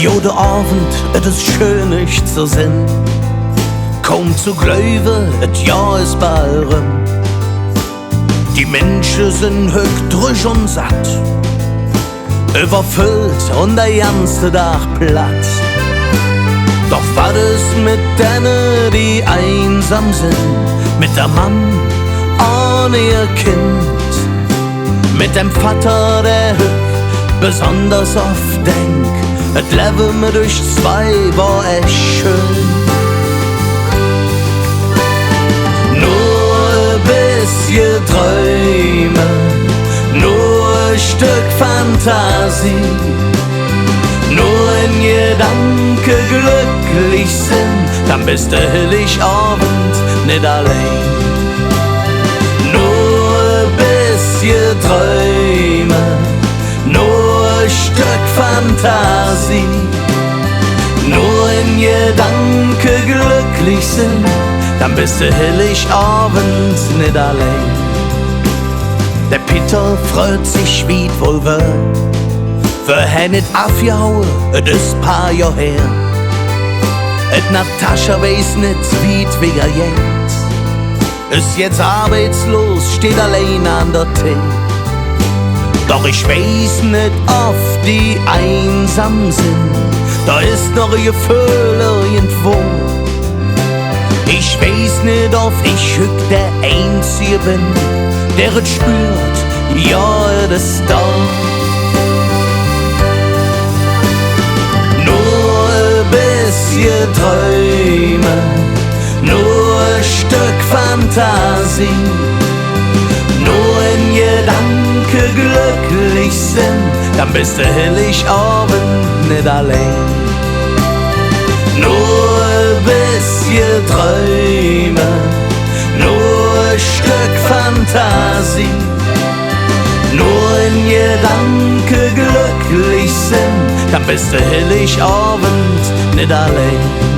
Jode Abend, et ist schön nicht zu sinn. Kaum zu glauben, et Jahr ist bald rum. Die Menschen sind höchst und satt, überfüllt und der ganze Tag platt. Doch was ist mit denen, die einsam sind? Mit der Mann ohne ihr Kind, mit dem Vater, der besonders oft denkt, et Leben mit euch zwei war echt schön. Nur ein bisschen Träume, nur ein Stück Fantasie, nur ein Gedanke glücklich sind, dann bist du Heiligabend nicht allein. Nur ein bisschen Träume, nur ein Stück Fantasie, nur ein Gedanke glücklich sind, dann bist du Heiligabend nicht allein. Der Peter freut sich wie wohl wird, wir nicht aufgehauen, et ist paar Jahr her. Et Natascha weiß nicht, wie wegen jetzt. Ist jetzt arbeitslos, steht allein an der Tee. Doch ich weiß nicht, ob die einsam sind. Da ist noch ein Gefühl irgendwo. Ich weiß nicht, ob ich der Einzige bin, der es spürt, ja, es ist da. Nur ein bisschen Träume, nur ein Stück Fantasie, nur ein Gedanke glücklich sind, dann bist du Heiligabend nicht allein. Nur ein bisschen Träume, nur ein Stück Fantasie, nur ein Gedanke glücklich sind, dann bist du Heiligabend nicht allein.